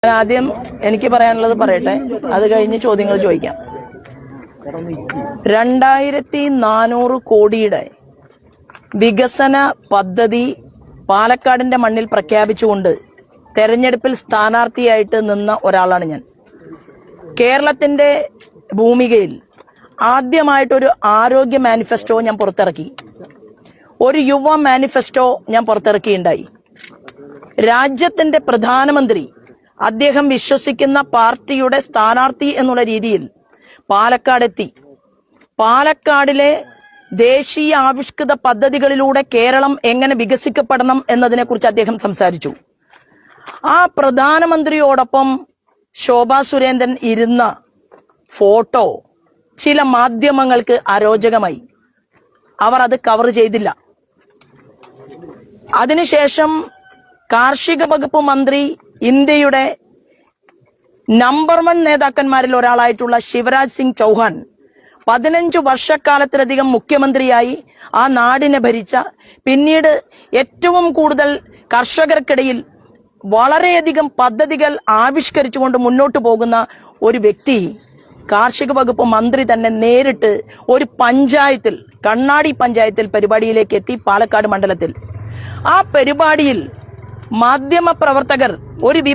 ആദ്യം എനിക്ക് പറയാനുള്ളത് പറയട്ടെ, അത് കഴിഞ്ഞ് ചോദ്യങ്ങൾ ചോദിക്കാം. 2400 കോടിയുടെ വികസന പദ്ധതി പാലക്കാടിന്റെ മണ്ണിൽ പ്രഖ്യാപിച്ചുകൊണ്ട് തെരഞ്ഞെടുപ്പിൽ സ്ഥാനാർത്ഥിയായിട്ട് നിന്ന ഒരാളാണ് ഞാൻ. കേരളത്തിന്റെ ഭൂമികയിൽ ആദ്യമായിട്ടൊരു ആരോഗ്യ മാനിഫെസ്റ്റോ ഞാൻ പുറത്തിറക്കി, ഒരു യുവ മാനിഫെസ്റ്റോ ഞാൻ പുറത്തിറക്കിയുണ്ടായി. രാജ്യത്തിന്റെ പ്രധാനമന്ത്രി അദ്ദേഹം വിശ്വസിക്കുന്ന പാർട്ടിയുടെ സ്ഥാനാർത്ഥി എന്നുള്ള രീതിയിൽ പാലക്കാടെത്തി. പാലക്കാടിലെ ദേശീയ ആവിഷ്കൃത പദ്ധതികളിലൂടെ കേരളം എങ്ങനെ വികസിക്കപ്പെടണം എന്നതിനെ കുറിച്ച് അദ്ദേഹം സംസാരിച്ചു. ആ പ്രധാനമന്ത്രിയോടൊപ്പം ശോഭാ സുരേന്ദ്രൻ ഇരുന്ന ഫോട്ടോ ചില മാധ്യമങ്ങൾക്ക് അരോചകമായി. അവർ അത് കവർ ചെയ്തില്ല. അതിനുശേഷം കാർഷിക വകുപ്പ് മന്ത്രി, ഇന്ത്യയുടെ നമ്പർ 1 നേതാക്കന്മാരിൽ ഒരാളായിട്ടുള്ള ശിവരാജ് സിംഗ് ചൗഹാൻ 15 വർഷക്കാലത്തിലധികം മുഖ്യമന്ത്രിയായി ആ നാടിനെ ഭരിച്ച, പിന്നീട് ഏറ്റവും കൂടുതൽ കർഷകർക്കിടയിൽ വളരെയധികം പദ്ധതികൾ ആവിഷ്കരിച്ചുകൊണ്ട് മുന്നോട്ട് പോകുന്ന ഒരു വ്യക്തി, കാർഷിക വകുപ്പ് മന്ത്രി തന്നെ നേരിട്ട് ഒരു പഞ്ചായത്തിൽ, കണ്ണാടി പഞ്ചായത്തിൽ പരിപാടിയിലേക്ക് എത്തി. പാലക്കാട് മണ്ഡലത്തിൽ ആ പരിപാടിയിൽ മാധ്യമ പ്രവർത്തകർ ഒരു വിഭാഗം